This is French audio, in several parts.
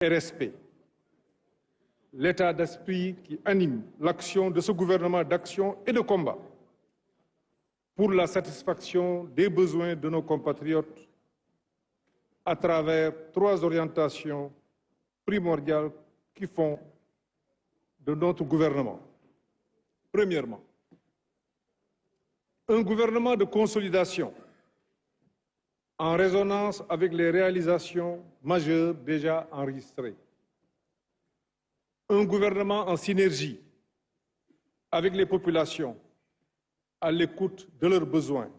et respect. L'état d'esprit qui anime l'action de ce gouvernement d'action et de combat pour la satisfaction des besoins de nos compatriotes à travers 3 orientations primordiales qui font de notre gouvernement. Premièrement, un gouvernement de consolidation en résonance avec les réalisations majeures déjà enregistrées. Un gouvernement en synergie avec les populations, à l'écoute de leurs besoins.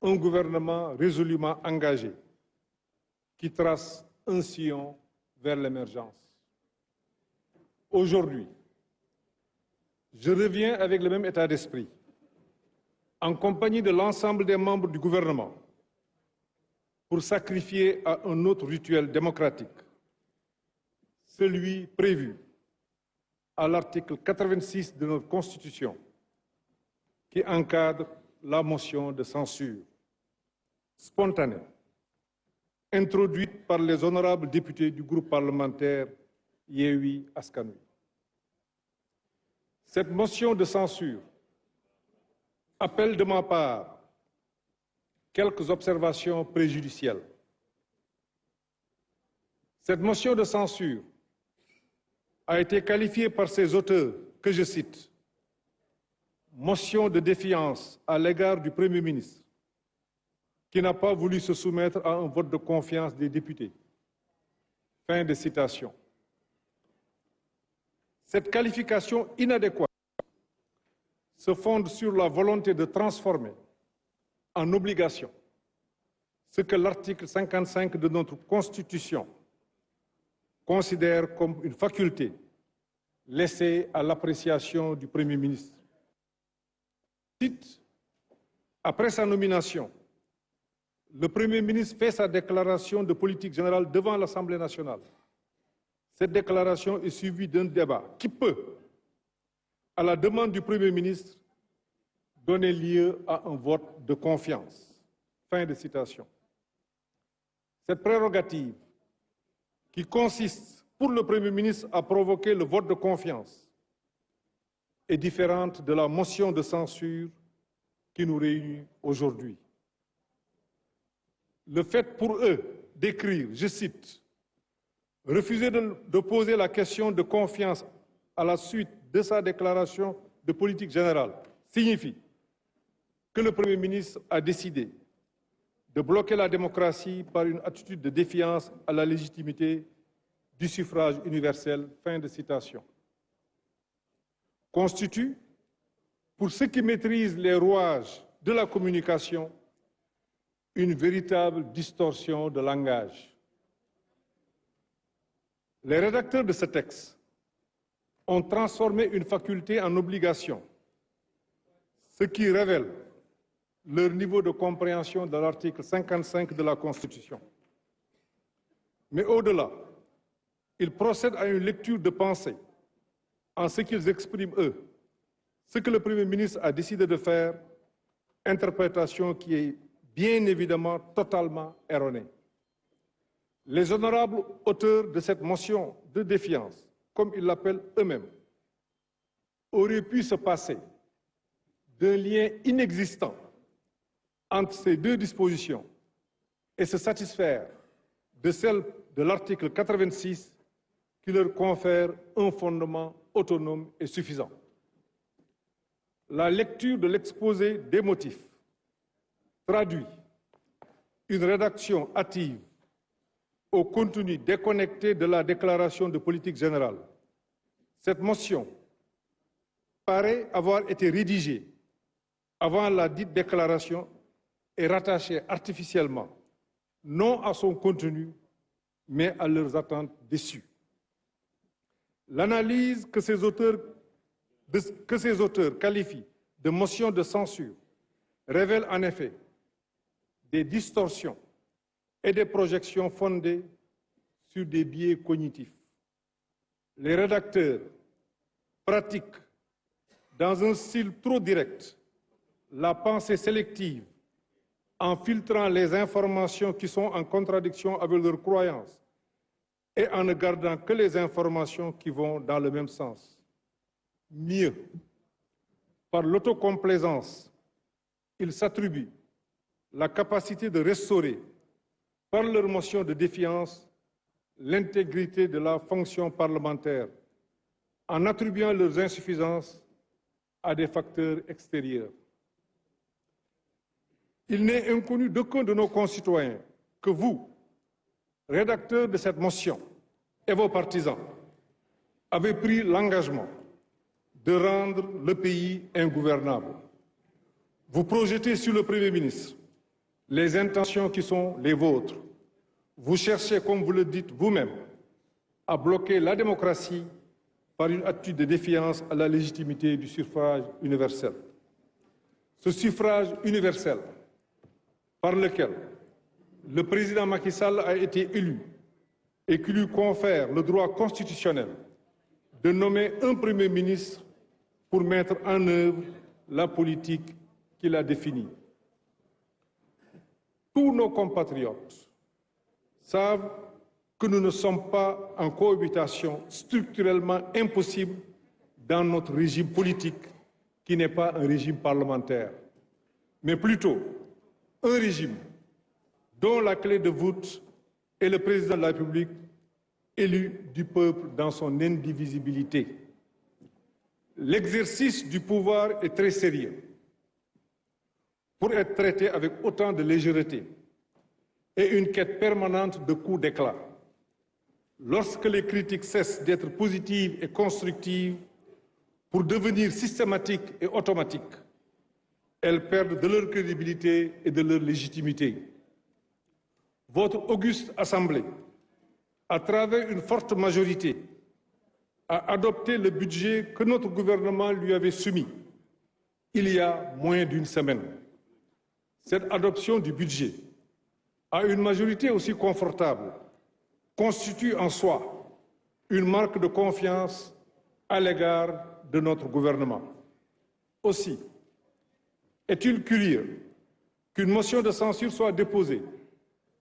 Un gouvernement résolument engagé qui trace un sillon vers l'émergence. Aujourd'hui, je reviens avec le même état d'esprit, en compagnie de l'ensemble des membres du gouvernement, pour sacrifier à un autre rituel démocratique, celui prévu à l'article 86 de notre Constitution, qui encadre la motion de censure spontanée, introduite par les honorables députés du groupe parlementaire Yewwi Askan Wi. Cette motion de censure appelle de ma part quelques observations préjudicielles. Cette motion de censure a été qualifiée par ses auteurs, que je cite, motion de défiance à l'égard du Premier ministre, qui n'a pas voulu se soumettre à un vote de confiance des députés. Fin de citation. Cette qualification inadéquate se fonde sur la volonté de transformer en obligation ce que l'article 55 de notre Constitution considère comme une faculté laissée à l'appréciation du Premier ministre. Après sa nomination, le Premier ministre fait sa déclaration de politique générale devant l'Assemblée nationale. Cette déclaration est suivie d'un débat qui peut, à la demande du Premier ministre, donner lieu à un vote de confiance. Fin de citation. Cette prérogative, qui consiste pour le Premier ministre à provoquer le vote de confiance, est différente de la motion de censure qui nous réunit aujourd'hui. Le fait pour eux d'écrire, je cite, « refuser de poser la question de confiance à la suite de sa déclaration de politique générale » signifie que le Premier ministre a décidé de bloquer la démocratie par une attitude de défiance à la légitimité du suffrage universel. Fin de citation. Constitue, pour ceux qui maîtrisent les rouages de la communication, une véritable distorsion de langage. Les rédacteurs de ce texte ont transformé une faculté en obligation, ce qui révèle leur niveau de compréhension de l'article 55 de la Constitution. Mais au-delà, ils procèdent à une lecture de pensée en ce qu'ils expriment, eux, ce que le Premier ministre a décidé de faire, interprétation qui est bien évidemment totalement erronée. Les honorables auteurs de cette motion de défiance, comme ils l'appellent eux-mêmes, auraient pu se passer d'un lien inexistant entre ces 2 dispositions et se satisfaire de celle de l'article 86 qui leur confère un fondement autonome et suffisant. La lecture de l'exposé des motifs traduit une rédaction hâtive au contenu déconnecté de la déclaration de politique générale. Cette motion paraît avoir été rédigée avant la dite déclaration et rattachée artificiellement, non à son contenu, mais à leurs attentes déçues. L'analyse que ces auteurs qualifient de motion de censure révèle en effet des distorsions et des projections fondées sur des biais cognitifs. Les rédacteurs pratiquent, dans un style trop direct, la pensée sélective en filtrant les informations qui sont en contradiction avec leurs croyances et en ne gardant que les informations qui vont dans le même sens. Mieux, par l'autocomplaisance, ils s'attribuent la capacité de restaurer, par leur motion de défiance, l'intégrité de la fonction parlementaire, en attribuant leurs insuffisances à des facteurs extérieurs. Il n'est inconnu d'aucun de nos concitoyens que vous, rédacteurs de cette motion, et vos partisans, avez pris l'engagement de rendre le pays ingouvernable. Vous projetez sur le Premier ministre les intentions qui sont les vôtres. Vous cherchez, comme vous le dites vous-même, à bloquer la démocratie par une attitude de défiance à la légitimité du suffrage universel. Ce suffrage universel par lequel le président Macky Sall a été élu et qui lui confère le droit constitutionnel de nommer un Premier ministre pour mettre en œuvre la politique qu'il a définie. Tous nos compatriotes savent que nous ne sommes pas en cohabitation structurellement impossible dans notre régime politique, qui n'est pas un régime parlementaire, mais plutôt un régime dont la clé de voûte est le président de la République, élu du peuple dans son indivisibilité. L'exercice du pouvoir est très sérieux pour être traité avec autant de légèreté et une quête permanente de coups d'éclat. Lorsque les critiques cessent d'être positives et constructives pour devenir systématiques et automatiques, elles perdent de leur crédibilité et de leur légitimité. Votre auguste Assemblée, à travers une forte majorité, a adopté le budget que notre gouvernement lui avait soumis il y a moins d'une semaine. Cette adoption du budget à une majorité aussi confortable constitue en soi une marque de confiance à l'égard de notre gouvernement. Aussi, est-il curieux qu'une motion de censure soit déposée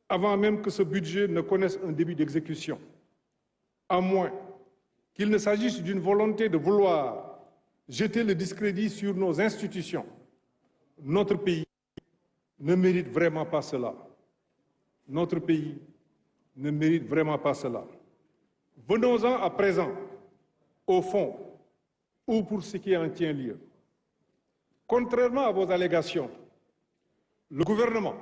avant même que ce budget ne connaisse un début d'exécution, à moins qu'il ne s'agisse d'une volonté de vouloir jeter le discrédit sur nos institutions. Notre pays ne mérite vraiment pas cela. Notre pays ne mérite vraiment pas cela. Venons-en à présent, au fond, ou pour ce qui en tient lieu. Contrairement à vos allégations, le gouvernement,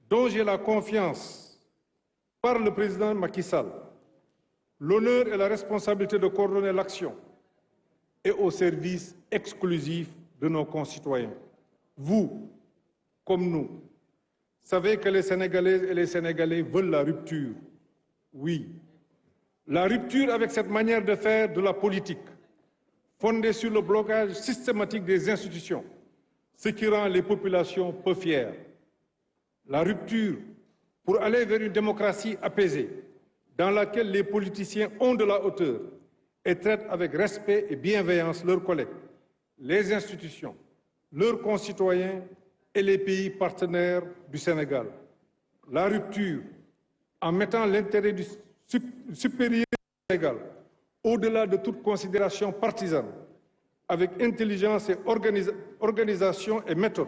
dont j'ai la confiance par le président Macky Sall, l'honneur et la responsabilité de coordonner l'action, est au service exclusif de nos concitoyens. Vous, comme nous, savez que les Sénégalaises et les Sénégalais veulent la rupture. Oui, la rupture avec cette manière de faire de la politique, fondée sur le blocage systématique des institutions, ce qui rend les populations peu fières. La rupture pour aller vers une démocratie apaisée, dans laquelle les politiciens ont de la hauteur et traitent avec respect et bienveillance leurs collègues, les institutions, leurs concitoyens et les pays partenaires du Sénégal. La rupture en mettant l'intérêt supérieur du Sénégal au-delà de toute considération partisane, avec intelligence et organisation et méthode,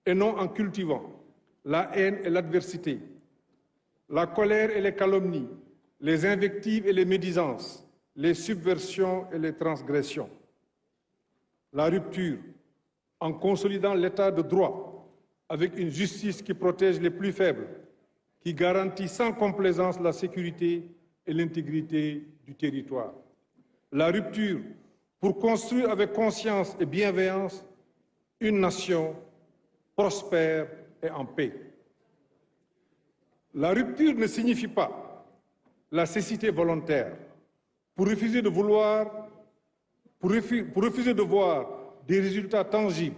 et non en cultivant la haine et l'adversité, la colère et les calomnies, les invectives et les médisances, les subversions et les transgressions. La rupture en consolidant l'état de droit avec une justice qui protège les plus faibles, qui garantit sans complaisance la sécurité et l'intégrité du territoire. La rupture pour construire avec conscience et bienveillance une nation prospère et en paix. La rupture ne signifie pas la cécité volontaire pour refuser de voir des résultats tangibles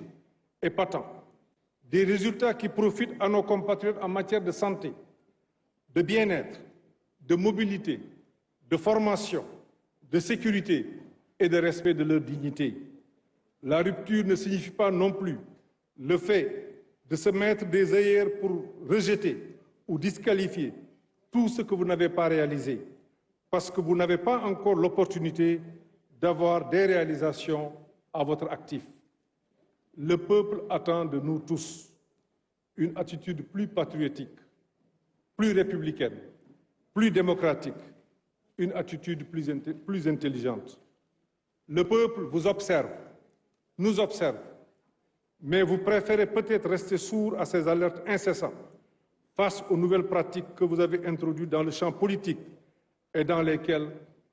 et patents, des résultats qui profitent à nos compatriotes en matière de santé, de bien-être, de mobilité, de formation, de sécurité et de respect de leur dignité. La rupture ne signifie pas non plus le fait de se mettre des œillères pour rejeter ou disqualifier tout ce que vous n'avez pas réalisé. parce que vous n'avez pas encore l'opportunité d'avoir des réalisations à votre actif. Le peuple attend de nous tous une attitude plus patriotique, plus républicaine, plus démocratique, une attitude plus intelligente. Le peuple vous observe, nous observe, mais vous préférez peut-être rester sourd à ces alertes incessantes face aux nouvelles pratiques que vous avez introduites dans le champ politique et dans lesquelles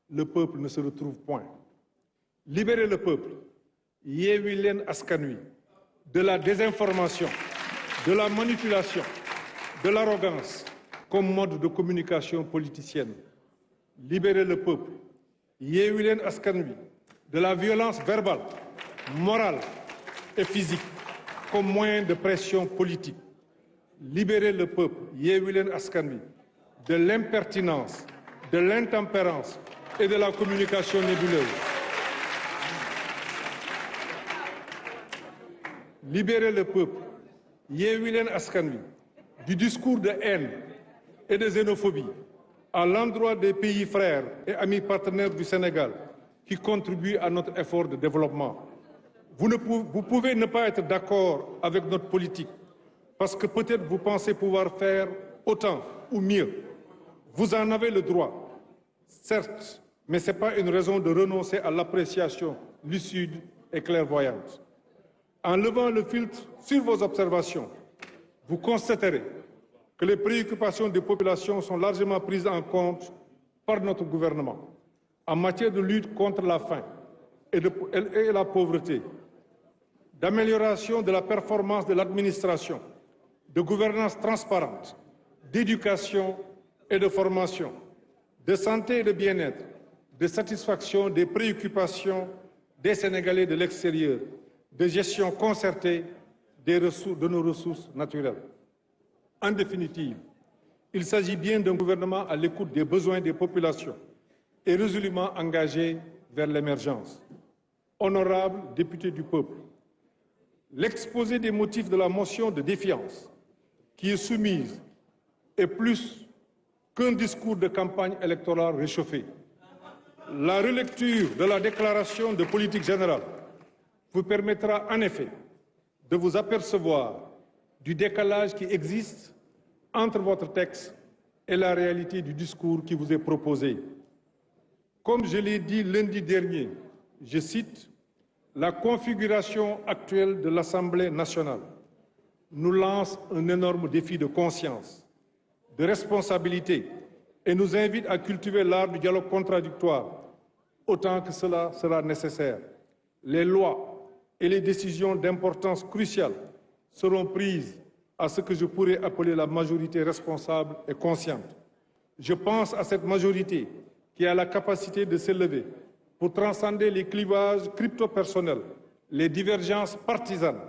le peuple ne se retrouve point. Libérez le peuple, Yewwi Leen Askan Wi, de la désinformation, de la manipulation, de l'arrogance comme mode de communication politicienne. Libérez le peuple, Yewwi Leen Askan Wi, de la violence verbale, morale et physique comme moyen de pression politique. Libérez le peuple, Yewwi Leen Askan Wi, de l'impertinence, de l'intempérance et de la communication nébuleuse. Libérez le peuple, Yewwi Leen Askan Wi, du discours de haine et de xénophobie à l'endroit des pays frères et amis partenaires du Sénégal qui contribuent à notre effort de développement. Vous pouvez ne pas être d'accord avec notre politique parce que peut-être vous pensez pouvoir faire autant ou mieux. Vous en avez le droit, certes, mais ce n'est pas une raison de renoncer à l'appréciation lucide et clairvoyante. En levant le filtre sur vos observations, vous constaterez que les préoccupations des populations sont largement prises en compte par notre gouvernement en matière de lutte contre la faim et la pauvreté, d'amélioration de la performance de l'administration, de gouvernance transparente, d'éducation et de formation, de santé et de bien-être, de satisfaction des préoccupations des Sénégalais de l'extérieur, de gestion concertée de nos ressources naturelles. En définitive, il s'agit bien d'un gouvernement à l'écoute des besoins des populations et résolument engagé vers l'émergence. Honorables députés du peuple, l'exposé des motifs de la motion de défiance qui est soumise est plus qu'un discours de campagne électorale réchauffé. La relecture de la déclaration de politique générale vous permettra en effet de vous apercevoir du décalage qui existe entre votre texte et la réalité du discours qui vous est proposé. Comme je l'ai dit lundi dernier, je cite, « La configuration actuelle de l'Assemblée nationale nous lance un énorme défi de conscience, de responsabilité et nous invite à cultiver l'art du dialogue contradictoire autant que cela sera nécessaire. Les lois et les décisions d'importance cruciale seront prises à ce que je pourrais appeler la majorité responsable et consciente. Je pense à cette majorité qui a la capacité de s'élever pour transcender les clivages crypto-personnels, les divergences partisanes,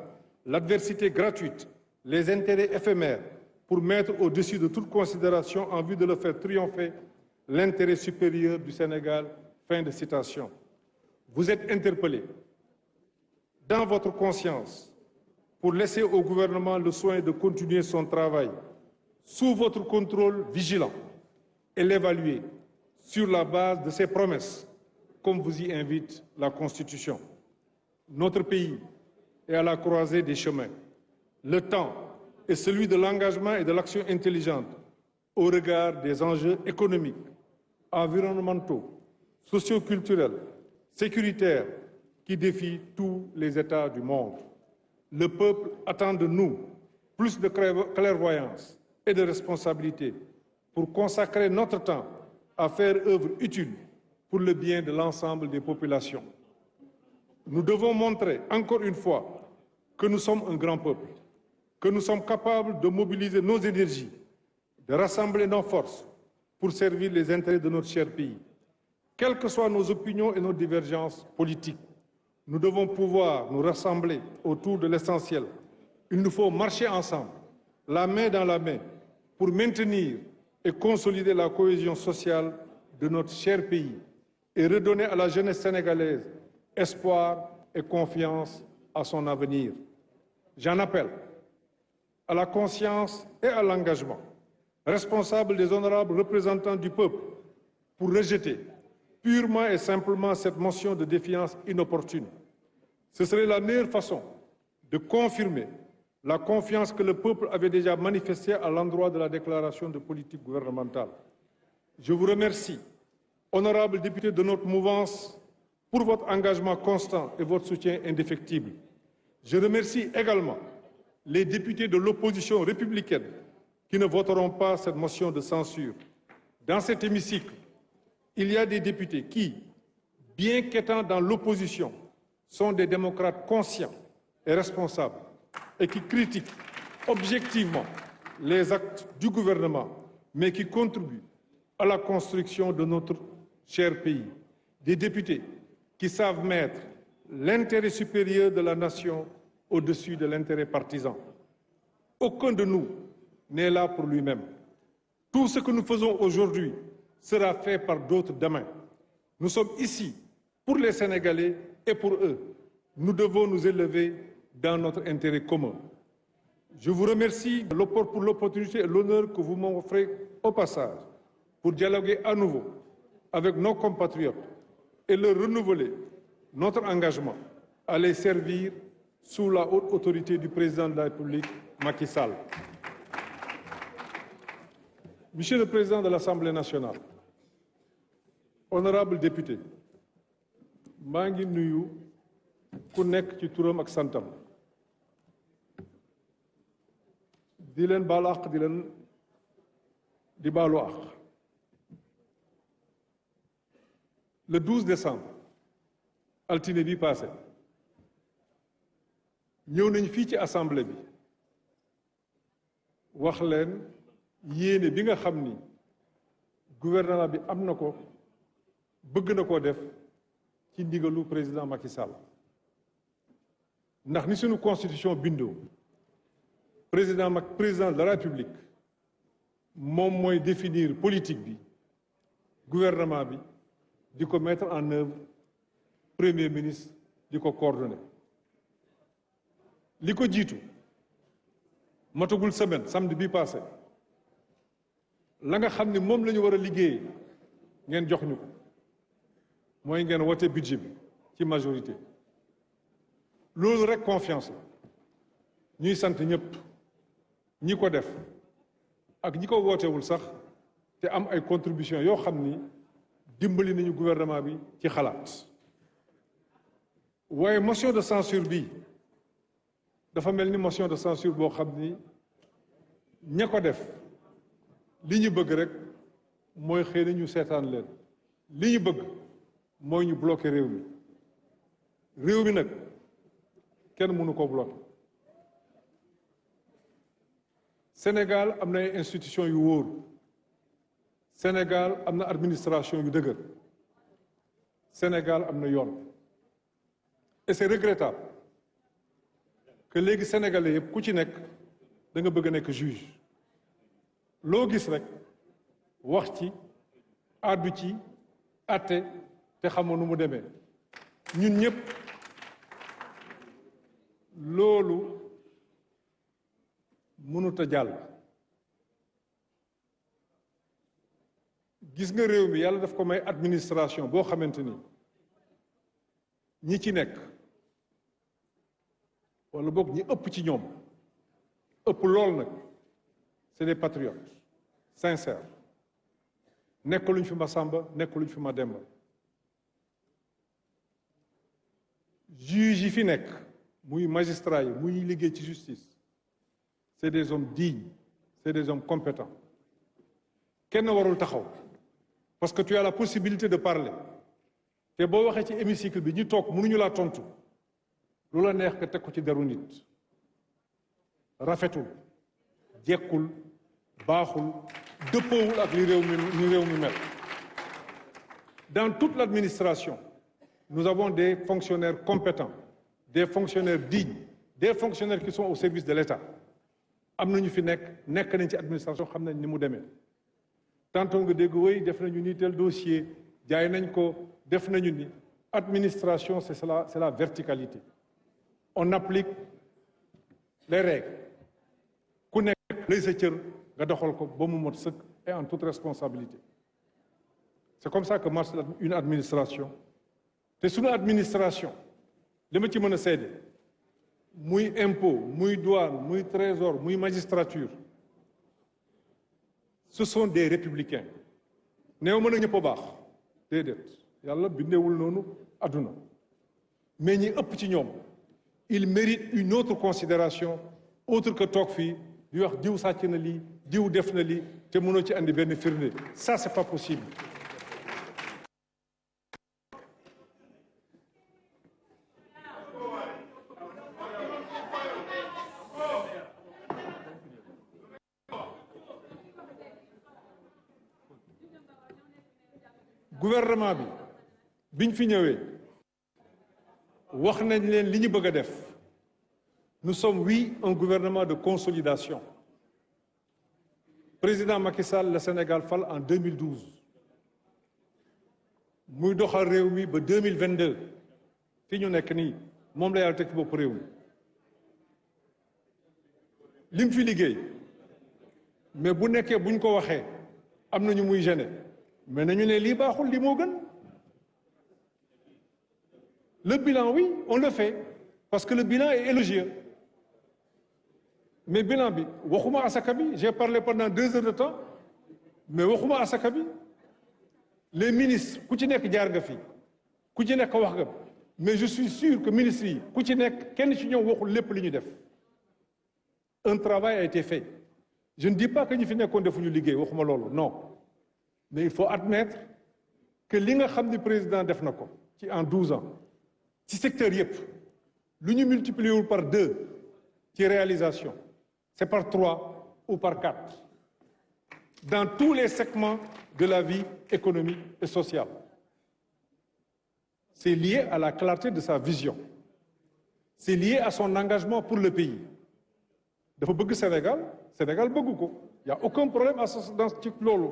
l'adversité gratuite, les intérêts éphémères, pour mettre au-dessus de toute considération en vue de le faire triompher l'intérêt supérieur du Sénégal. » Fin de citation. Vous êtes interpellé dans votre conscience pour laisser au gouvernement le soin de continuer son travail sous votre contrôle vigilant et l'évaluer sur la base de ses promesses, comme vous y invite la Constitution. Notre pays est à la croisée des chemins. Le temps est celui de l'engagement et de l'action intelligente au regard des enjeux économiques, environnementaux, socioculturels, sécuritaires qui défient tous les États du monde. Le peuple attend de nous plus de clairvoyance et de responsabilité pour consacrer notre temps à faire œuvre utile pour le bien de l'ensemble des populations. Nous devons montrer encore une fois que nous sommes un grand peuple, que nous sommes capables de mobiliser nos énergies, de rassembler nos forces pour servir les intérêts de notre cher pays. Quelles que soient nos opinions et nos divergences politiques, nous devons pouvoir nous rassembler autour de l'essentiel. Il nous faut marcher ensemble, la main dans la main, pour maintenir et consolider la cohésion sociale de notre cher pays et redonner à la jeunesse sénégalaise espoir et confiance à son avenir. J'en appelle à la conscience et à l'engagement, responsables des honorables représentants du peuple, pour rejeter purement et simplement cette motion de défiance inopportune. Ce serait la meilleure façon de confirmer la confiance que le peuple avait déjà manifestée à l'endroit de la déclaration de politique gouvernementale. Je vous remercie, honorables députés de notre mouvance, pour votre engagement constant et votre soutien indéfectible. Je remercie également les députés de l'opposition républicaine qui ne voteront pas cette motion de censure. Dans cet hémicycle, il y a des députés qui, bien qu'étant dans l'opposition, sont des démocrates conscients et responsables et qui critiquent objectivement les actes du gouvernement, mais qui contribuent à la construction de notre cher pays. Des députés qui savent mettre l'intérêt supérieur de la nation au-dessus de l'intérêt partisan. Aucun de nous n'est là pour lui-même. Tout ce que nous faisons aujourd'hui sera fait par d'autres demain. Nous sommes ici pour les Sénégalais et pour eux. Nous devons nous élever dans notre intérêt commun. Je vous remercie pour l'opportunité et l'honneur que vous m'offrez au passage pour dialoguer à nouveau avec nos compatriotes et leur renouveler notre engagement à les servir sous la haute autorité du président de la République, Macky Sall. Monsieur le Président de l'Assemblée nationale, honorable député, maa ngi nuyu ku nekk ci turam ak santam di leen baalu àq di baalu àq. Le 12 décembre altine bi passé ñëw nañ fii ci assemblée bi wax leen yéene bi nga xam ni gouvernement bi am na ko bëgg na koo def ci ndigalu président Macky Sall ndax ni suñu constitution bindoo président de la République moom mooy définir politique bi gouvernement bi di ko mettre en œuvre premier ministre di ko coordonner li ko jiitu matagul semaine samedi bi passé la nga xam ni moom la ñu war a liggéey ngeen jox ñu ko mooy ngeen wote budget bi ci majorité loolu rek confiance la ñuy sant ñëpp ñi ko def ak ñi ko wootewul sax te am ay contribution yoo xam ni dimbali nañu gouvernement bi ci xalaat waaye motion de censure bi dafa mel ni motion de censure boo xam ni ña ko def li ñu bëgg rek mooy xëy na ñu seetaan leen li ñu bëgg mooy ñu bloqué réew mi nag kenn mënu ko bloqué. Sénégal am na ay institutions yu wóor Sénégal am na administration yu dëgër Sénégal am na yoon et c'est regrettable que léegi sénégalais yëpp ku ci nekk da nga bëgg a nekk juge loo gis rek wax ci àddu ci àtte te xamoo nu mu demee ñun ñëpp loolu mënut a jàll. gis nga réew mi yàlla daf ko may administration boo xamante ni ñi ci nekk wala boog ñi ëpp ci ñoom ëpp lool nag c'est des patriotes sincères nekkaluñ fi ma Samba nekkaluñ fi ma Demba. juge yi fi nekk muy magistrat yi muy liggéey ci justice c'est des hommes dignes c'est des hommes compétents kenn warul taxaw parce que tu as la possibilité de parler te boo waxee ci hémicycle bi ñu toog mënuñu laa tontu lu la neex nga teg ko ci deru nit rafetul jekkul baaxul dëppoowul ak li réew mi mel. Dans toute l'administration nous avons des fonctionnaires compétents des fonctionnaires dignes des fonctionnaires qui sont au service de l'État am na ñu fi nekk nañ ci administration xam nañ ni mu demee tantôt nga dégg wéy def nañu ni tel dossier jaay nañ ko def nañu ni administration c'est la verticalité on applique les règles ku nekk lay sa cër nga doxal ko ba mu mot sëkk et en toute responsabilité c'est comme ça que marche une administration te suñu administration li ma ci mën a seede muy impôt muy douane muy trésor muy magistrature ce sont des républicains néew mën a ñëpp a baax déedéet yàlla bindeewul noonu àdduna mais ñi ëpp ci ñoom il mérite une autre considération autre que toog fii di wax diw sàcc na lii diw def na lii te mënoo ci andi benn firnde ça c'est pas possible. gouvernement bi biñ fi ñëwee wax nañ leen li ñu bëgg a def nous sommes oui un gouvernement de consolidation président Macky Sall le Sénégal fal en 2012 muy doxal réew mi ba 2022 fi ñu nekk nii moom la yàlla teg ci bopp réew mi lim fi liggéey mais bu nekkee buñ ko waxee am na ñu muy gêné mais nañu ne lii baaxul lii moo gën le bilan oui on le fait parce que le bilan est élogieux mais bilan bi waxuma asaka bi j'ai parlé pendant 2 heures de temps mais waxuma asaka bi les ministres ku ci nekk jaar nga fi ku ci nekk wax nga mais je suis sûr que ministres yi ku ci nekk kenn ci ñoom waxul lépp li ñu def un travail a été fait je ne dis pas que ñi fi nekkoon defuñu liggéey waxuma loolu non mais il faut admettre que li nga xam ni président def na ko ci en 12 ans ci secteur yëpp lu ñu multiplier wul par 2 ci réalisation c'est par 3 ou par 4 dans tous les segments de la vie économique et sociale. C'est lié à la clarté de sa vision. C'est lié à son engagement pour le pays. dafa bëgg Sénégal Sénégal bëggu ko y a aucun problème dans ci loolu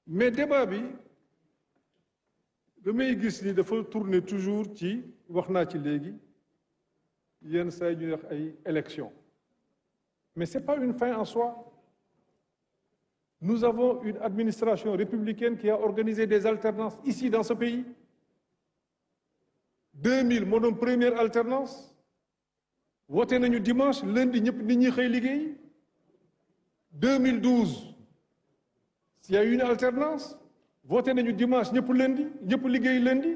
mais débat bi damay gis ni dafa tourner toujours ci wax naa ci léegi yenn saa ñuy wax ay élections mais c'est pas une fin en soi. Nous avons une administration républicaine qui a organisé des alternances ici dans ce pays. 2000 moo doon première alternance voté nañu dimanche lundi ñëpp nit ñi xëy liggéey 2012 il y a eu une alternance voté nañu dimanche ñëpp lundi ñëpp liggéey lundi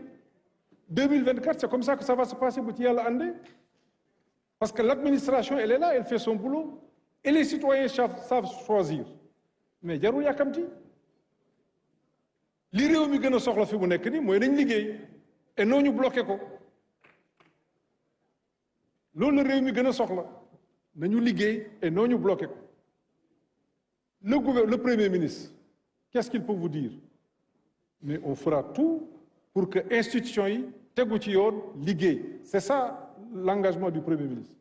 2024 c'est comme ça que ça va se passer bu ci yàlla àndee parce que l'administration elle est là elle fait son boulot et les citoyens savent choisir mais jarul yàkkamti li réew mi gën a soxla fi mu nekk nii mooy nañ liggéey et noo ñu bloqué ko loolu la réew mi gën a soxla nañu liggéey et noo ñu bloqué ko le premier ministre qu'est-ce qu'il peut vous dire mais on fera tout pour que institution yi tegu ci yoon liggéey c'est ça l'engagement du premier ministre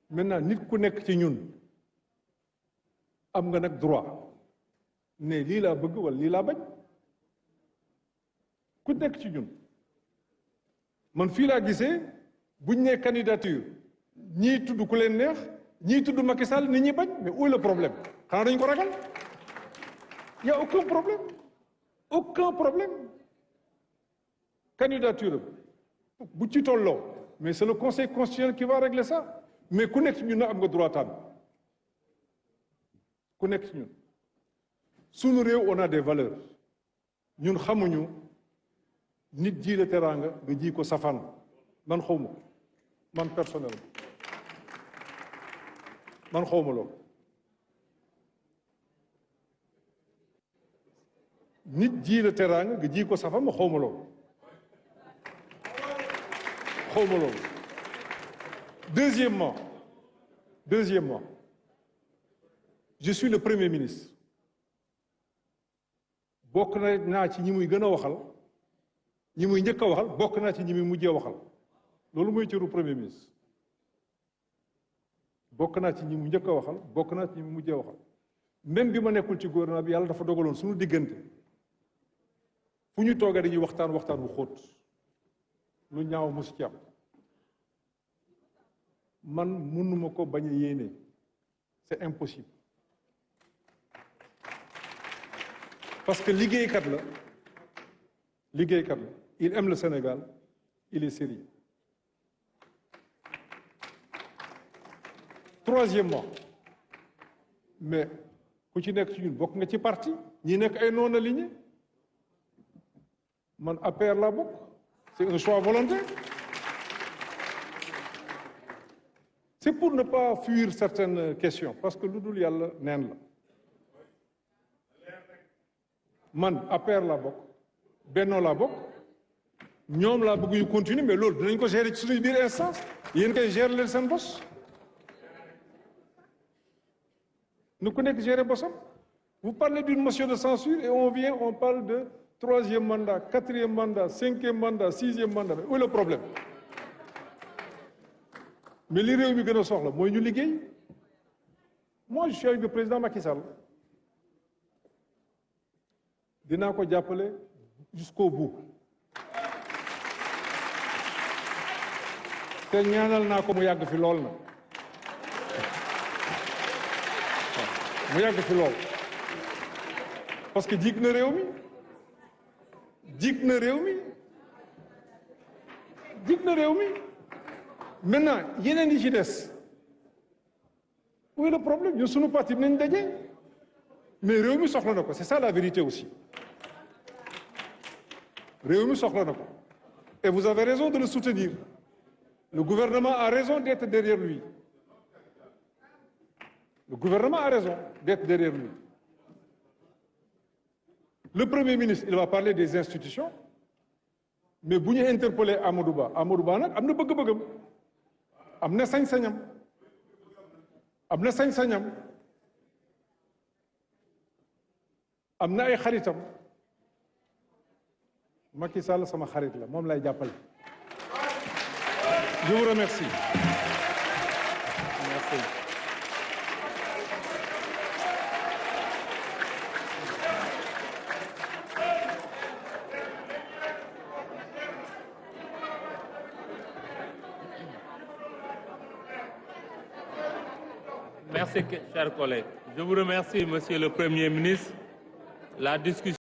maintenant nit ku nekk ci ñun am nga nag droit ne lii laa bëgg wala lii laa bañ ku nekk ci ñun man fii laa gisee buñ nee candidature ñii tudd ku leen neex ñii tudd Macky Sall nit ñi bañ mais où est le problème xanaa dañ ko ragal y a aucun problème candidature bu ci tolloo mais c'est le conseil constitutionnel qui va régler ça mais ku nekk ci ñun na am nga droit tànn ku nekk ci ñun sunu réew on a des valeurs ñun xamuñu nit ji la teraanga nga ji ko safaan man xawma man personnel man xawma loolu nit ji la teraanga nga ji ko safaan ma xawma loolu deuxièmement je suis le premier ministre bokk naa ci ñi muy gën a waxal ñi muy njëkk a waxal bokk naa ci ñi muy mujjee waxal loolu mooy cëru premier ministre bokk naa ci ñi mu njëkk a waxal bokk naa ci ñi muy mujjee waxal même bi ma nekkul ci gouvernement bi yàlla dafa dogaloon suñu diggante fu ñu toogee dañuy waxtaan bu xóot lu ñaaw mosu ci am man mënuma ko bañ a yéene c'est impossible parce que liggéeykat la il aime le Sénégal il est sérieux. Troisièmement, mais ku ci nekk ci ñun bokk nga ci parti ñi nekk ay non alignés man APR laa bokk c'est un choix volontaire. C'est pour ne pas fuir certaines questions parce que lu dul yàlla neen la man APR laa bokk Benno laa bokk ñoom laa bëgg ñu continuer mais loolu dinañ ko gérer ci suñu biir instance yéen koy gérer leen seen bos nu ku nekk gérer bosam. Vous parlez d'une motion de censure et on parle de 3e mandat 4e mandat 5e mandat 6e mandat mais où est le problème? Mais li réew mi gën a soxla mooy ñu liggéey. Moi je suis avec le président Macky Sall dinaa ko jàppale jusqu'au bout te ñaanal naa ko mu yàgg fi lool na mu yàgg fi lool parce que jig na réew mi maintenant yeneen yi ci des où est le problème ñun suñu parti bi nañ daje mais réew mi soxla na ko c'est ça la vérité aussi réew mi soxla na ko et vous avez raison de le soutenir le gouvernement a raison d'être derrière lui le premier ministre il va parler des institutions mais bu ñu interpeller Amadou Ba nag am na bëgg-bëggam am na sañ-sañam am na ay xaritam Macky Sall sama xarit la moom lay jàppale. Je vous remercie. Merci. Merci, chers collègues. Je vous remercie, Monsieur le Premier ministre. La discussion